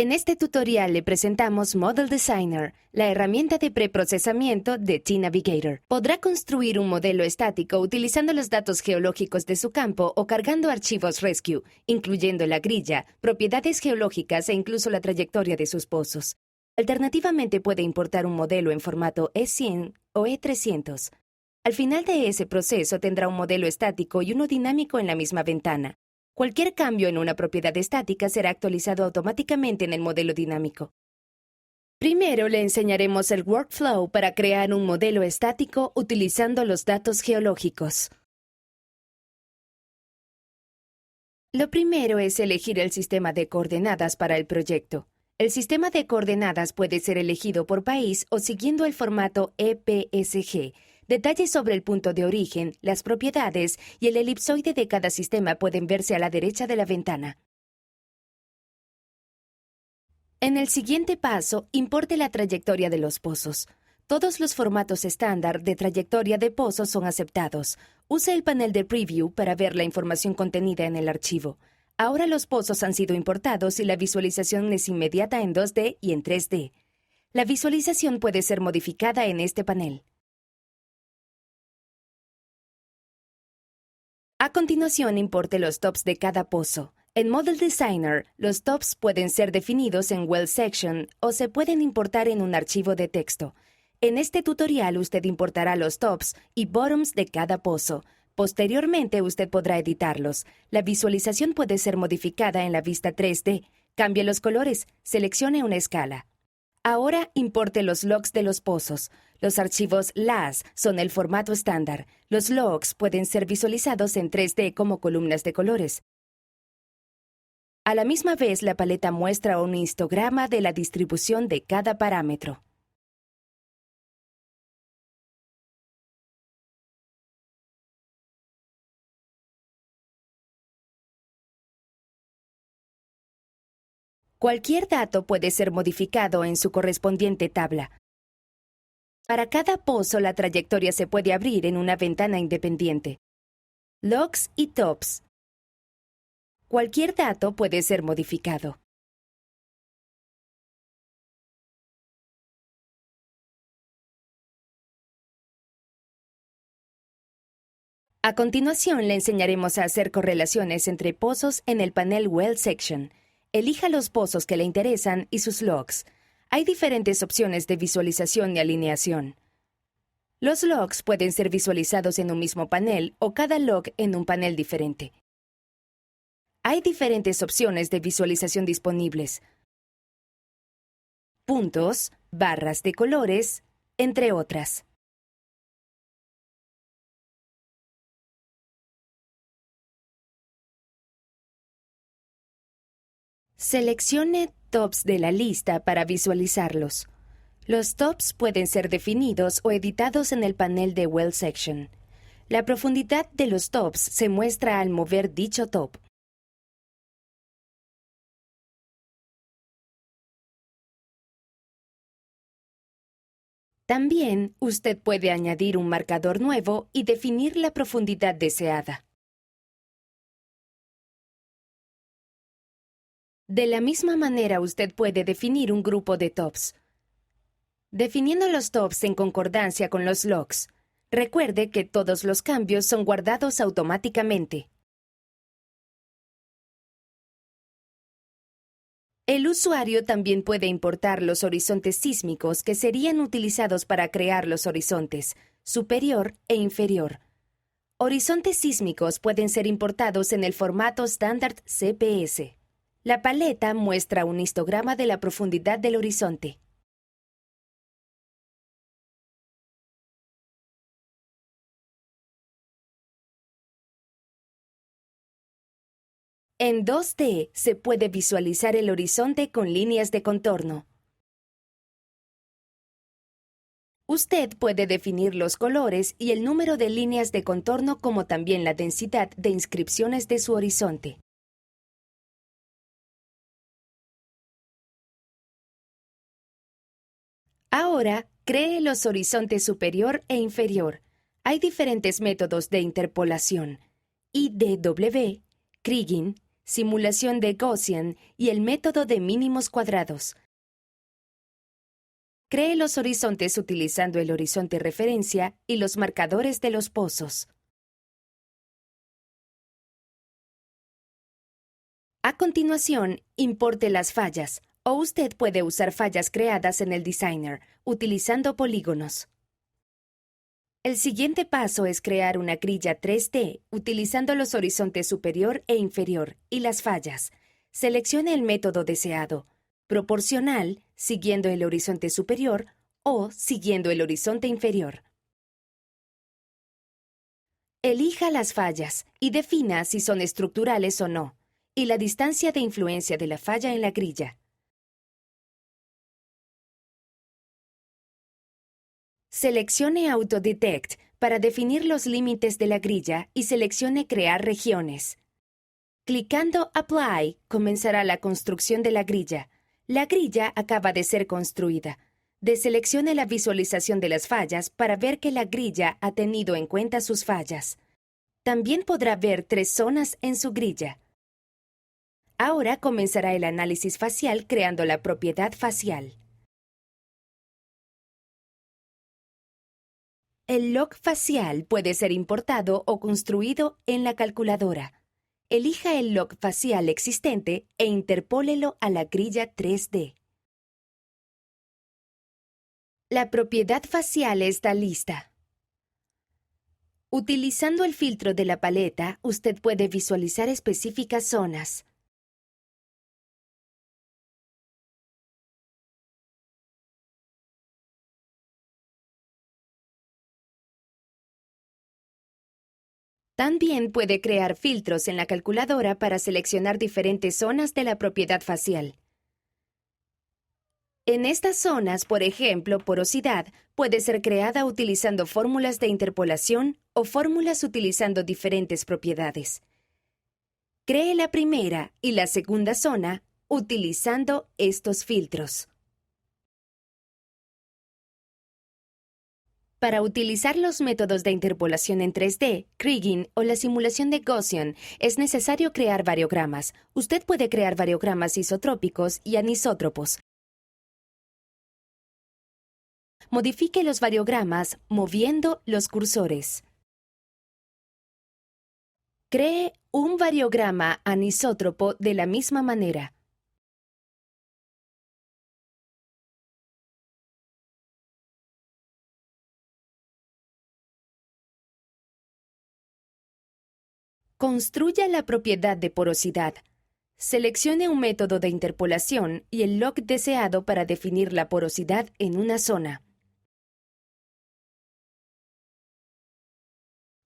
En este tutorial le presentamos Model Designer, la herramienta de preprocesamiento de T-Navigator. Podrá construir un modelo estático utilizando los datos geológicos de su campo o cargando archivos Rescue, incluyendo la grilla, propiedades geológicas e incluso la trayectoria de sus pozos. Alternativamente puede importar un modelo en formato E100 o E300. Al final de ese proceso tendrá un modelo estático y uno dinámico en la misma ventana. Cualquier cambio en una propiedad estática será actualizado automáticamente en el modelo dinámico. Primero le enseñaremos el workflow para crear un modelo estático utilizando los datos geológicos. Lo primero es elegir el sistema de coordenadas para el proyecto. El sistema de coordenadas puede ser elegido por país o siguiendo el formato EPSG. Detalles sobre el punto de origen, las propiedades y el elipsoide de cada sistema pueden verse a la derecha de la ventana. En el siguiente paso, importe la trayectoria de los pozos. Todos los formatos estándar de trayectoria de pozos son aceptados. Use el panel de Preview para ver la información contenida en el archivo. Ahora los pozos han sido importados y la visualización es inmediata en 2D y en 3D. La visualización puede ser modificada en este panel. A continuación, importe los tops de cada pozo. En Model Designer, los tops pueden ser definidos en Well Section o se pueden importar en un archivo de texto. En este tutorial, usted importará los tops y bottoms de cada pozo. Posteriormente, usted podrá editarlos. La visualización puede ser modificada en la vista 3D. Cambie los colores, seleccione una escala. Ahora importe los logs de los pozos. Los archivos LAS son el formato estándar. Los logs pueden ser visualizados en 3D como columnas de colores. A la misma vez, la paleta muestra un histograma de la distribución de cada parámetro. Cualquier dato puede ser modificado en su correspondiente tabla. Para cada pozo, la trayectoria se puede abrir en una ventana independiente. Logs y tops. Cualquier dato puede ser modificado. A continuación, le enseñaremos a hacer correlaciones entre pozos en el panel Well Section. Elija los pozos que le interesan y sus logs. Hay diferentes opciones de visualización y alineación. Los logs pueden ser visualizados en un mismo panel o cada log en un panel diferente. Hay diferentes opciones de visualización disponibles. Puntos, barras de colores, entre otras. Seleccione tops de la lista para visualizarlos. Los tops pueden ser definidos o editados en el panel de Well Section. La profundidad de los tops se muestra al mover dicho top. También, usted puede añadir un marcador nuevo y definir la profundidad deseada. De la misma manera, usted puede definir un grupo de tops. Definiendo los tops en concordancia con los logs. Recuerde que todos los cambios son guardados automáticamente. El usuario también puede importar los horizontes sísmicos que serían utilizados para crear los horizontes superior e inferior. Horizontes sísmicos pueden ser importados en el formato estándar CPS. La paleta muestra un histograma de la profundidad del horizonte. En 2D se puede visualizar el horizonte con líneas de contorno. Usted puede definir los colores y el número de líneas de contorno como también la densidad de inscripciones de su horizonte. Ahora, cree los horizontes superior e inferior. Hay diferentes métodos de interpolación: IDW, kriging, simulación de Gaussian y el método de mínimos cuadrados. Cree los horizontes utilizando el horizonte referencia y los marcadores de los pozos. A continuación, importe las fallas, o usted puede usar fallas creadas en el Designer, utilizando polígonos. El siguiente paso es crear una grilla 3D utilizando los horizontes superior e inferior y las fallas. Seleccione el método deseado, proporcional, siguiendo el horizonte superior o siguiendo el horizonte inferior. Elija las fallas y defina si son estructurales o no, y la distancia de influencia de la falla en la grilla. Seleccione Autodetect para definir los límites de la grilla y seleccione Crear regiones. Clicando Apply, comenzará la construcción de la grilla. La grilla acaba de ser construida. Deseleccione la visualización de las fallas para ver que la grilla ha tenido en cuenta sus fallas. También podrá ver 3 zonas en su grilla. Ahora comenzará el análisis facial creando la propiedad facial. El log facial puede ser importado o construido en la calculadora. Elija el log facial existente e interpólelo a la grilla 3D. La propiedad facial está lista. Utilizando el filtro de la paleta, usted puede visualizar específicas zonas. También puede crear filtros en la calculadora para seleccionar diferentes zonas de la propiedad facial. En estas zonas, por ejemplo, porosidad, puede ser creada utilizando fórmulas de interpolación o fórmulas utilizando diferentes propiedades. Cree la primera y la segunda zona utilizando estos filtros. Para utilizar los métodos de interpolación en 3D, Kriging o la simulación de Gaussian, es necesario crear variogramas. Usted puede crear variogramas isotrópicos y anisótropos. Modifique los variogramas moviendo los cursores. Cree un variograma anisótropo de la misma manera. Construya la propiedad de porosidad. Seleccione un método de interpolación y el log deseado para definir la porosidad en una zona.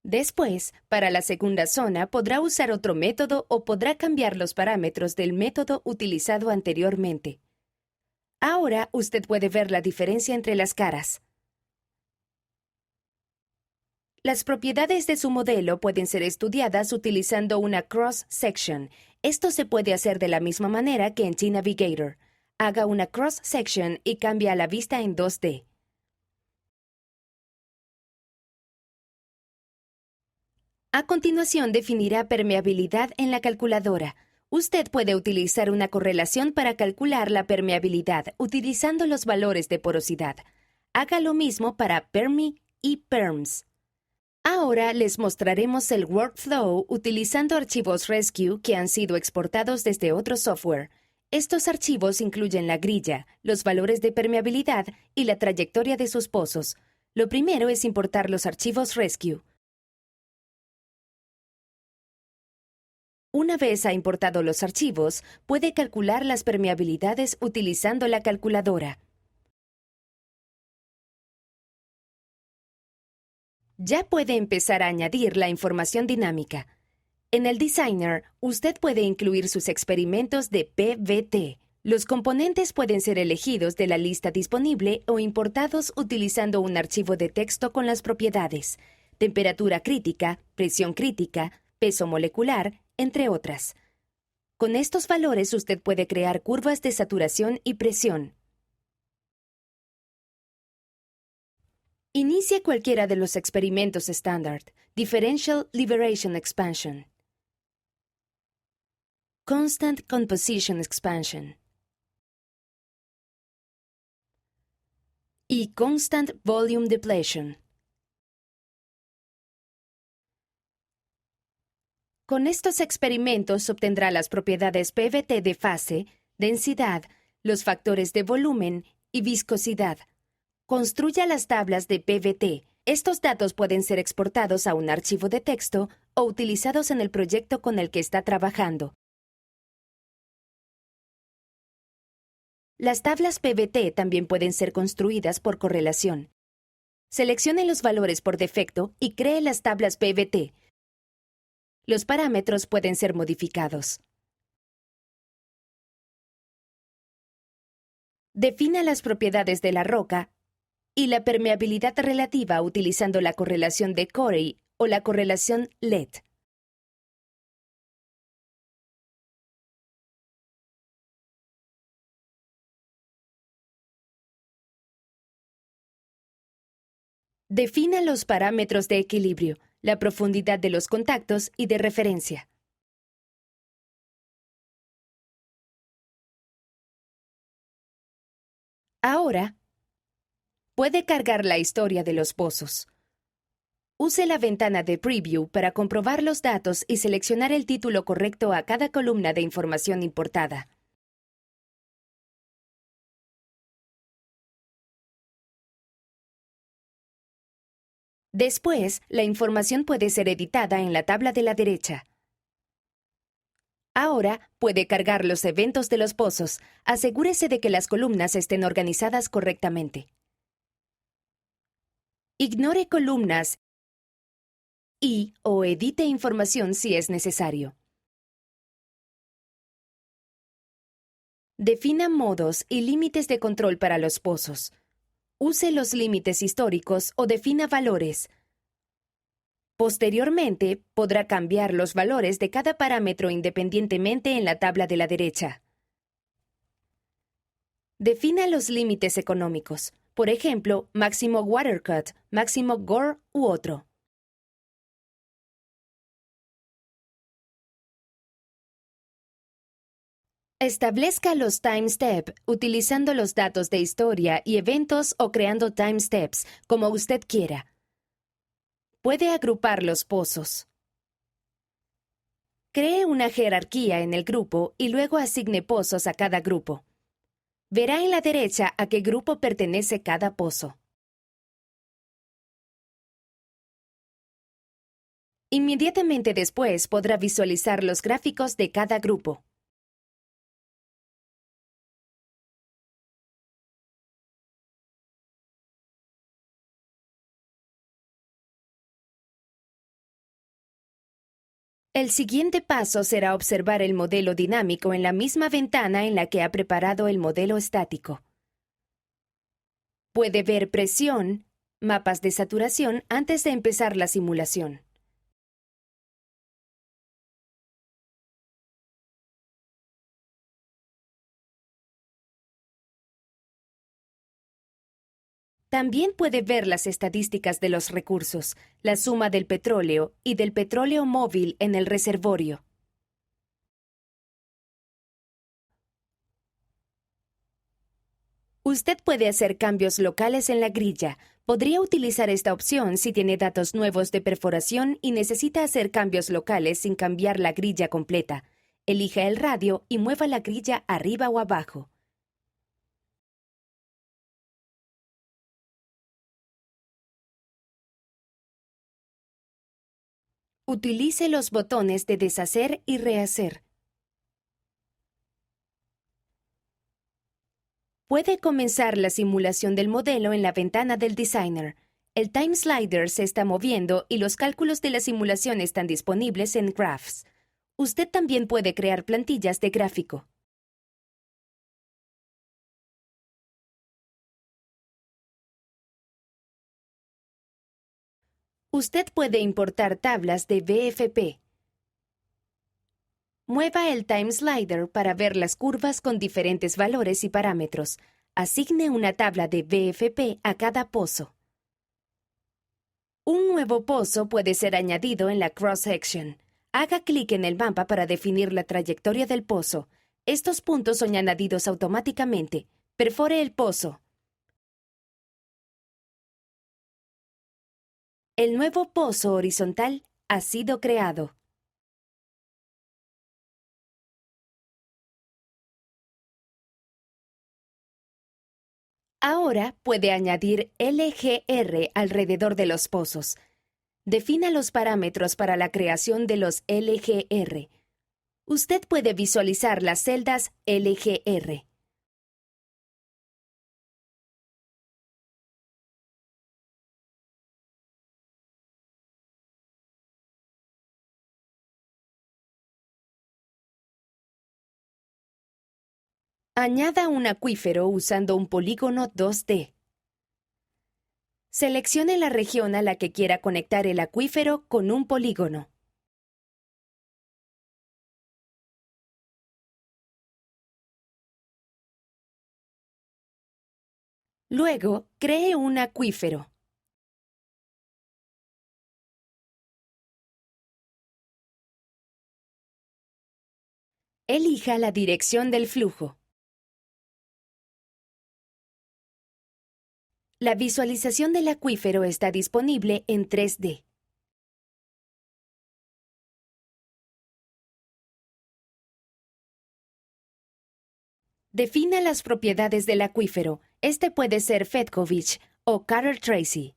Después, para la segunda zona podrá usar otro método o podrá cambiar los parámetros del método utilizado anteriormente. Ahora usted puede ver la diferencia entre las caras. Las propiedades de su modelo pueden ser estudiadas utilizando una cross-section. Esto se puede hacer de la misma manera que en G-Navigator. Haga una cross-section y cambia la vista en 2D. A continuación definirá permeabilidad en la calculadora. Usted puede utilizar una correlación para calcular la permeabilidad utilizando los valores de porosidad. Haga lo mismo para Permi y Perms. Ahora les mostraremos el workflow utilizando archivos Rescue que han sido exportados desde otro software. Estos archivos incluyen la grilla, los valores de permeabilidad y la trayectoria de sus pozos. Lo primero es importar los archivos Rescue. Una vez ha importado los archivos, puede calcular las permeabilidades utilizando la calculadora. Ya puede empezar a añadir la información dinámica. En el Designer, usted puede incluir sus experimentos de PVT. Los componentes pueden ser elegidos de la lista disponible o importados utilizando un archivo de texto con las propiedades: temperatura crítica, presión crítica, peso molecular, entre otras. Con estos valores usted puede crear curvas de saturación y presión. Inicie cualquiera de los experimentos estándar, Differential Liberation Expansion. Constant Composition Expansion y Constant Volume Depletion. Con estos experimentos obtendrá las propiedades PVT de fase, densidad, los factores de volumen y viscosidad. Construya las tablas de PVT. Estos datos pueden ser exportados a un archivo de texto o utilizados en el proyecto con el que está trabajando. Las tablas PVT también pueden ser construidas por correlación. Seleccione los valores por defecto y cree las tablas PVT. Los parámetros pueden ser modificados. Defina las propiedades de la roca y la permeabilidad relativa utilizando la correlación de Corey o la correlación LED. Defina los parámetros de equilibrio, la profundidad de los contactos y de referencia. Ahora, puede cargar la historia de los pozos. Use la ventana de Preview para comprobar los datos y seleccionar el título correcto a cada columna de información importada. Después, la información puede ser editada en la tabla de la derecha. Ahora, puede cargar los eventos de los pozos. Asegúrese de que las columnas estén organizadas correctamente. Ignore columnas o edite información si es necesario. Defina modos y límites de control para los pozos. Use los límites históricos o defina valores. Posteriormente, podrá cambiar los valores de cada parámetro independientemente en la tabla de la derecha. Defina los límites económicos, por ejemplo, máximo watercut, máximo gore u otro. Establezca los time step utilizando los datos de historia y eventos o creando time steps, como usted quiera. Puede agrupar los pozos. Cree una jerarquía en el grupo y luego asigne pozos a cada grupo. Verá en la derecha a qué grupo pertenece cada pozo. Inmediatamente después podrá visualizar los gráficos de cada grupo. El siguiente paso será observar el modelo dinámico en la misma ventana en la que ha preparado el modelo estático. Puede ver presión, mapas de saturación antes de empezar la simulación. También puede ver las estadísticas de los recursos, la suma del petróleo y del petróleo móvil en el reservorio. Usted puede hacer cambios locales en la grilla. Podría utilizar esta opción si tiene datos nuevos de perforación y necesita hacer cambios locales sin cambiar la grilla completa. Elija el radio y mueva la grilla arriba o abajo. Utilice los botones de deshacer y rehacer. Puede comenzar la simulación del modelo en la ventana del Designer. El time slider se está moviendo y los cálculos de la simulación están disponibles en Graphs. Usted también puede crear plantillas de gráfico. Usted puede importar tablas de VFP. Mueva el time slider para ver las curvas con diferentes valores y parámetros. Asigne una tabla de VFP a cada pozo. Un nuevo pozo puede ser añadido en la cross-section. Haga clic en el mapa para definir la trayectoria del pozo. Estos puntos son añadidos automáticamente. Perfore el pozo. El nuevo pozo horizontal ha sido creado. Ahora puede añadir LGR alrededor de los pozos. Defina los parámetros para la creación de los LGR. Usted puede visualizar las celdas LGR. Añada un acuífero usando un polígono 2D. Seleccione la región a la que quiera conectar el acuífero con un polígono. Luego, cree un acuífero. Elija la dirección del flujo. La visualización del acuífero está disponible en 3D. Defina las propiedades del acuífero. Este puede ser Fedkovich o Carter-Tracy.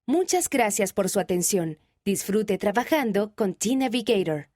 Muchas gracias por su atención. Disfrute trabajando con T-Navigator.